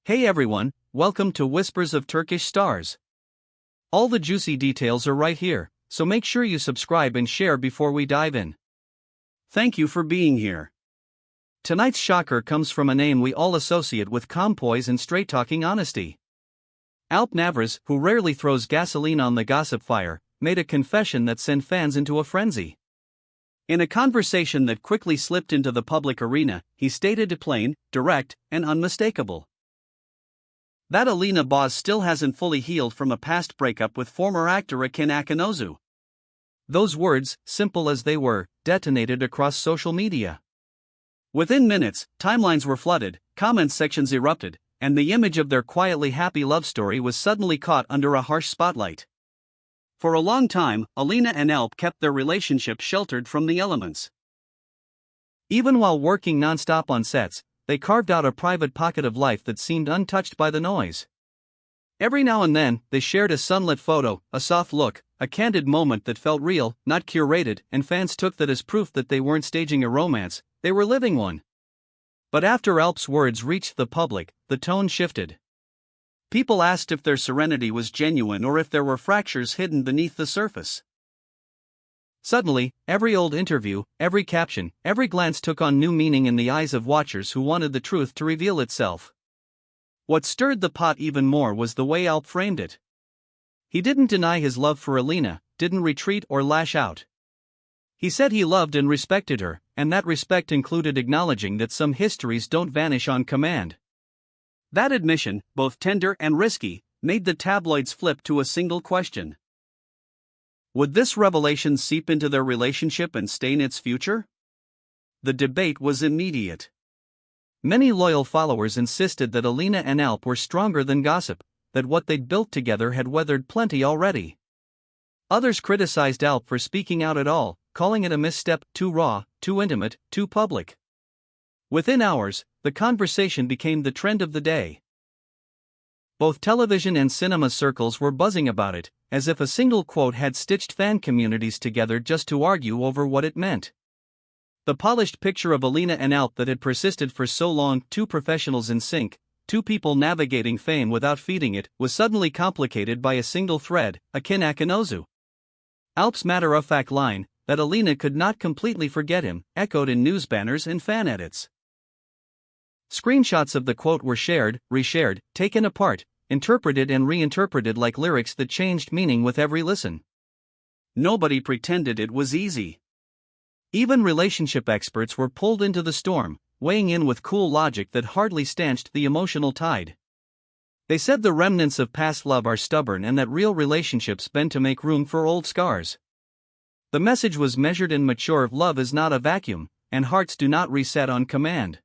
Hey everyone, welcome to Whispers of Turkish Stars. All the juicy details are right here, so make sure you subscribe and share before we dive in. Thank you for being here. Tonight's shocker comes from a name we all associate with calm poise and straight-talking honesty. Alp Navruz, who rarely throws gasoline on the gossip fire, made a confession that sent fans into a frenzy. In a conversation that quickly slipped into the public arena, he stated it plain, direct, and unmistakable. That Alina boss still hasn't fully healed from a past breakup with former actor Alina. Those words, simple as they were, detonated across social media. Within minutes, timelines were flooded, comment sections erupted, and the image of their quietly happy love story was suddenly caught under a harsh spotlight. For a long time, Alina and Alp kept their relationship sheltered from the elements. Even while working non-stop on sets, they carved out a private pocket of life that seemed untouched by the noise. Every now and then, they shared a sunlit photo, a soft look, a candid moment that felt real, not curated, and fans took that as proof that they weren't staging a romance, they were living one. But after Alp's words reached the public, the tone shifted. People asked if their serenity was genuine or if there were fractures hidden beneath the surface. Suddenly, every old interview, every caption, every glance took on new meaning in the eyes of watchers who wanted the truth to reveal itself. What stirred the pot even more was the way Alp framed it. He didn't deny his love for Alina, didn't retreat or lash out. He said he loved and respected her, and that respect included acknowledging that some histories don't vanish on command. That admission, both tender and risky, made the tabloids flip to a single question. Would this revelation seep into their relationship and stain its future? The debate was immediate. Many loyal followers insisted that Alina and Alp were stronger than gossip, that what they'd built together had weathered plenty already. Others criticized Alp for speaking out at all, calling it a misstep, too raw, too intimate, too public. Within hours, the conversation became the trend of the day. Both television and cinema circles were buzzing about it, as if a single quote had stitched fan communities together just to argue over what it meant. The polished picture of Alina and Alp that had persisted for so long, two professionals in sync, two people navigating fame without feeding it, was suddenly complicated by a single thread, Alina. Alp's matter-of-fact line, that Alina could not completely forget him, echoed in news banners and fan edits. Screenshots of the quote were shared, reshared, taken apart, interpreted and reinterpreted like lyrics that changed meaning with every listen. Nobody pretended it was easy. Even relationship experts were pulled into the storm, weighing in with cool logic that hardly stanched the emotional tide. They said the remnants of past love are stubborn and that real relationships bend to make room for old scars. The message was measured and mature: love is not a vacuum, and hearts do not reset on command.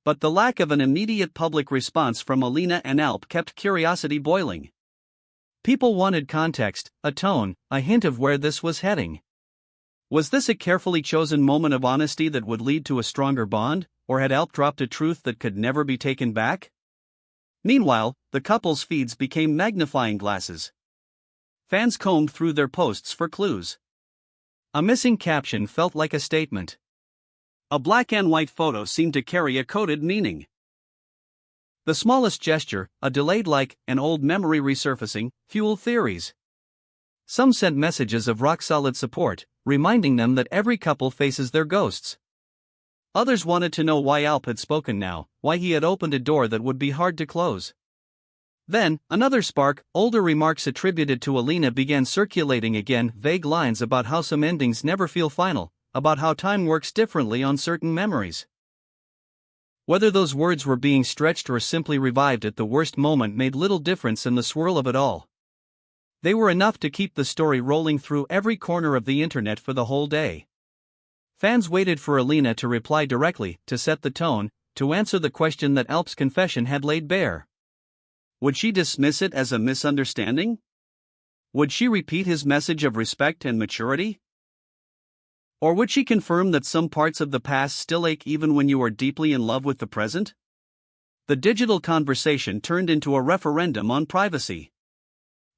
But the lack of an immediate public response from Alina and Alp kept curiosity boiling. People wanted context, a tone, a hint of where this was heading. Was this a carefully chosen moment of honesty that would lead to a stronger bond, or had Alp dropped a truth that could never be taken back? Meanwhile, the couple's feeds became magnifying glasses. Fans combed through their posts for clues. A missing caption felt like a statement. A black and white photo seemed to carry a coded meaning. The smallest gesture, a delayed like, an old memory resurfacing, fueled theories. Some sent messages of rock-solid support, reminding them that every couple faces their ghosts. Others wanted to know why Alp had spoken now, why he had opened a door that would be hard to close. Then, another spark, older remarks attributed to Alina began circulating again, vague lines about how some endings never feel final, about how time works differently on certain memories. Whether those words were being stretched or simply revived at the worst moment made little difference in the swirl of it all. They were enough to keep the story rolling through every corner of the internet for the whole day. Fans waited for Alina to reply directly, to set the tone, to answer the question that Alp's confession had laid bare. Would she dismiss it as a misunderstanding? Would she repeat his message of respect and maturity? Or would she confirm that some parts of the past still ache even when you are deeply in love with the present? The digital conversation turned into a referendum on privacy.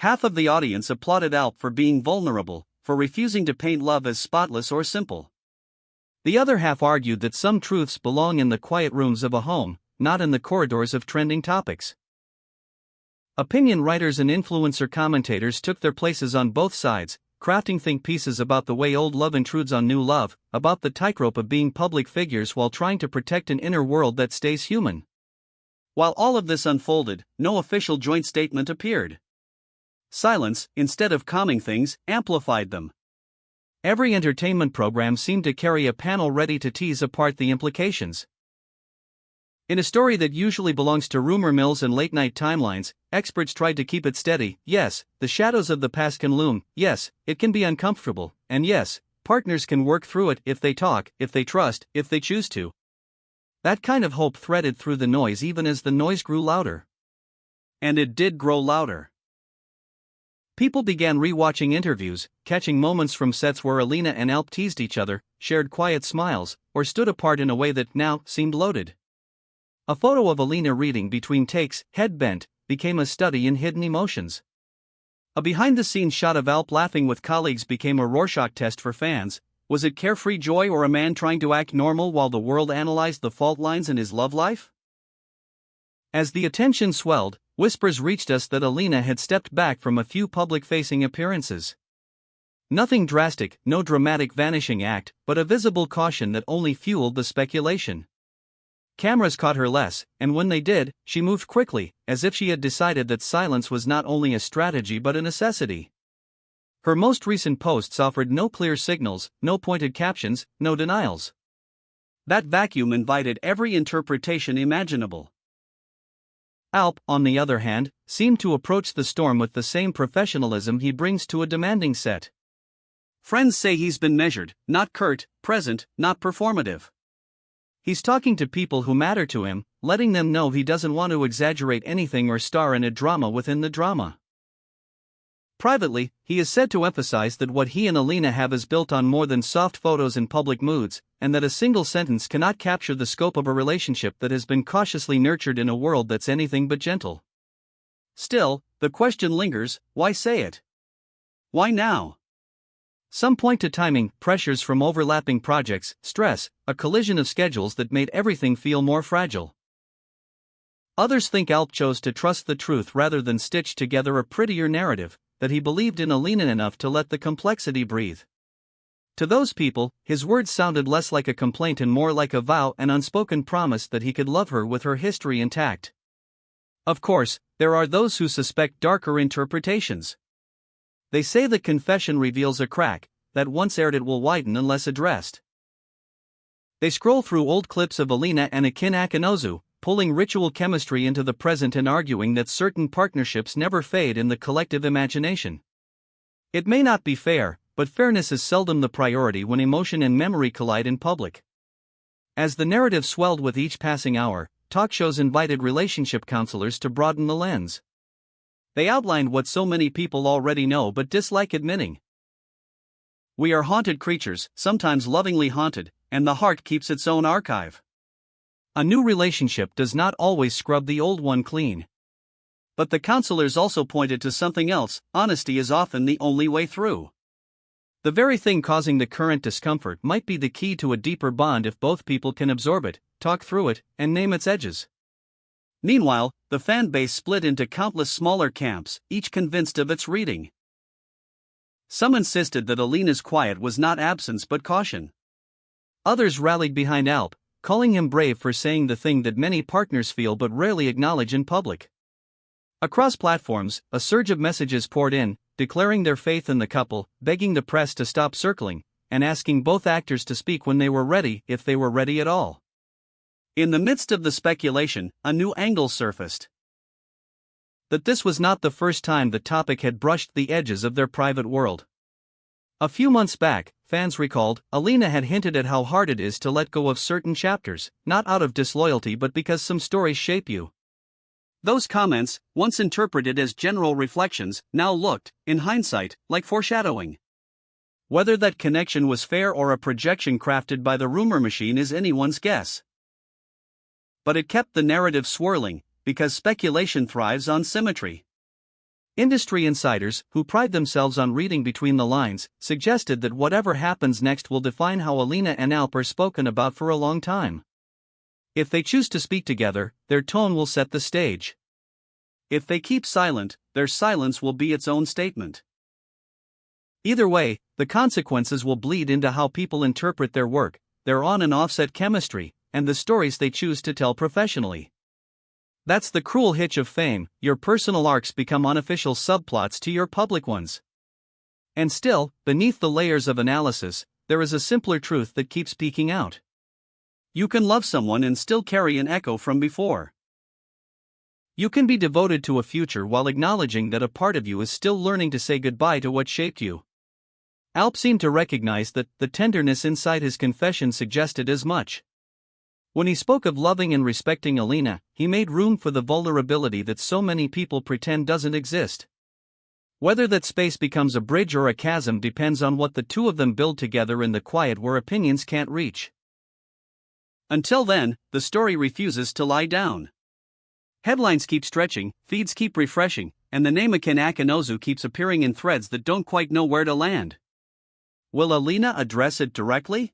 Half of the audience applauded Alp for being vulnerable, for refusing to paint love as spotless or simple. The other half argued that some truths belong in the quiet rooms of a home, not in the corridors of trending topics. Opinion writers and influencer commentators took their places on both sides, crafting think pieces about the way old love intrudes on new love, about the tightrope of being public figures while trying to protect an inner world that stays human. While all of this unfolded, no official joint statement appeared. Silence, instead of calming things, amplified them. Every entertainment program seemed to carry a panel ready to tease apart the implications. In a story that usually belongs to rumor mills and late-night timelines, experts tried to keep it steady. Yes, the shadows of the past can loom. Yes, it can be uncomfortable. And yes, partners can work through it if they talk, if they trust, if they choose to. That kind of hope threaded through the noise even as the noise grew louder. And it did grow louder. People began re-watching interviews, catching moments from sets where Alina and Alp teased each other, shared quiet smiles, or stood apart in a way that now seemed loaded. A photo of Alina reading between takes, head bent, became a study in hidden emotions. A behind-the-scenes shot of Alp laughing with colleagues became a Rorschach test for fans. Was it carefree joy or a man trying to act normal while the world analyzed the fault lines in his love life? As the attention swelled, whispers reached us that Alina had stepped back from a few public-facing appearances. Nothing drastic, no dramatic vanishing act, but a visible caution that only fueled the speculation. Cameras caught her less, and when they did, she moved quickly, as if she had decided that silence was not only a strategy but a necessity. Her most recent posts offered no clear signals, no pointed captions, no denials. That vacuum invited every interpretation imaginable. Alp, on the other hand, seemed to approach the storm with the same professionalism he brings to a demanding set. Friends say he's been measured, not curt, present, not performative. He's talking to people who matter to him, letting them know he doesn't want to exaggerate anything or star in a drama within the drama. Privately, he is said to emphasize that what he and Alina have is built on more than soft photos and public moods, and that a single sentence cannot capture the scope of a relationship that has been cautiously nurtured in a world that's anything but gentle. Still, the question lingers, why say it? Why now? Some point to timing, pressures from overlapping projects, stress, a collision of schedules that made everything feel more fragile. Others think Alp chose to trust the truth rather than stitch together a prettier narrative, that he believed in Alina enough to let the complexity breathe. To those people, his words sounded less like a complaint and more like a vow, an unspoken promise that he could love her with her history intact. Of course, there are those who suspect darker interpretations. They say the confession reveals a crack, that once aired it will widen unless addressed. They scroll through old clips of Alina and Akin Akinozu, pulling ritual chemistry into the present and arguing that certain partnerships never fade in the collective imagination. It may not be fair, but fairness is seldom the priority when emotion and memory collide in public. As the narrative swelled with each passing hour, talk shows invited relationship counselors to broaden the lens. They outlined what so many people already know but dislike admitting. We are haunted creatures, sometimes lovingly haunted, and the heart keeps its own archive. A new relationship does not always scrub the old one clean. But the counselors also pointed to something else: honesty is often the only way through. The very thing causing the current discomfort might be the key to a deeper bond if both people can absorb it, talk through it, and name its edges. Meanwhile, the fan base split into countless smaller camps, each convinced of its reading. Some insisted that Alina's quiet was not absence but caution. Others rallied behind Alp, calling him brave for saying the thing that many partners feel but rarely acknowledge in public. Across platforms, a surge of messages poured in, declaring their faith in the couple, begging the press to stop circling, and asking both actors to speak when they were ready, if they were ready at all. In the midst of the speculation, a new angle surfaced. That this was not the first time the topic had brushed the edges of their private world. A few months back, fans recalled, Alina had hinted at how hard it is to let go of certain chapters, not out of disloyalty but because some stories shape you. Those comments, once interpreted as general reflections, now looked, in hindsight, like foreshadowing. Whether that connection was fair or a projection crafted by the rumor machine is anyone's guess. But it kept the narrative swirling, because speculation thrives on symmetry. Industry insiders, who pride themselves on reading between the lines, suggested that whatever happens next will define how Alina and Alp are spoken about for a long time. If they choose to speak together, their tone will set the stage. If they keep silent, their silence will be its own statement. Either way, the consequences will bleed into how people interpret their work, their on and offset chemistry, and the stories they choose to tell professionally. That's the cruel hitch of fame. Your personal arcs become unofficial subplots to your public ones. And still, beneath the layers of analysis, there is a simpler truth that keeps peeking out. You can love someone and still carry an echo from before. You can be devoted to a future while acknowledging that a part of you is still learning to say goodbye to what shaped you. Alp seemed to recognize that the tenderness inside his confession suggested as much. When he spoke of loving and respecting Alina, he made room for the vulnerability that so many people pretend doesn't exist. Whether that space becomes a bridge or a chasm depends on what the two of them build together in the quiet where opinions can't reach. Until then, the story refuses to lie down. Headlines keep stretching, feeds keep refreshing, and the name Akin Akinozu keeps appearing in threads that don't quite know where to land. Will Alina address it directly?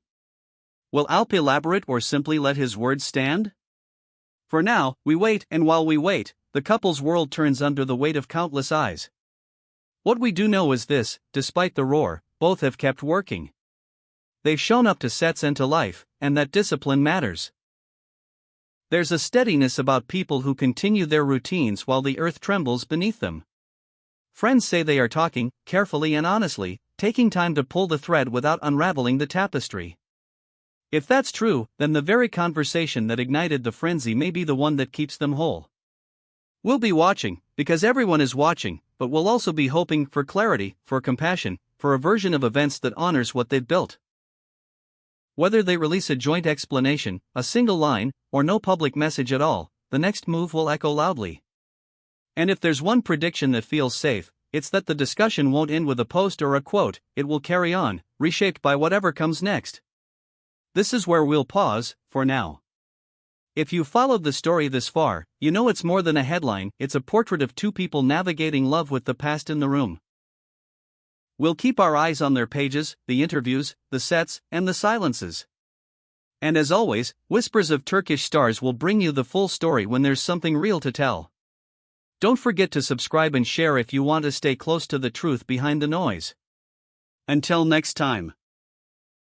Will Alp elaborate or simply let his words stand? For now, we wait, and while we wait, the couple's world turns under the weight of countless eyes. What we do know is this: despite the roar, both have kept working. They've shown up to sets and to life, and that discipline matters. There's a steadiness about people who continue their routines while the earth trembles beneath them. Friends say they are talking, carefully and honestly, taking time to pull the thread without unraveling the tapestry. If that's true, then the very conversation that ignited the frenzy may be the one that keeps them whole. We'll be watching, because everyone is watching, but we'll also be hoping for clarity, for compassion, for a version of events that honors what they've built. Whether they release a joint explanation, a single line, or no public message at all, the next move will echo loudly. And if there's one prediction that feels safe, it's that the discussion won't end with a post or a quote. It will carry on, reshaped by whatever comes next. This is where we'll pause, for now. If you followed the story this far, you know it's more than a headline, it's a portrait of two people navigating love with the past in the room. We'll keep our eyes on their pages, the interviews, the sets, and the silences. And as always, Whispers of Turkish Stars will bring you the full story when there's something real to tell. Don't forget to subscribe and share if you want to stay close to the truth behind the noise. Until next time.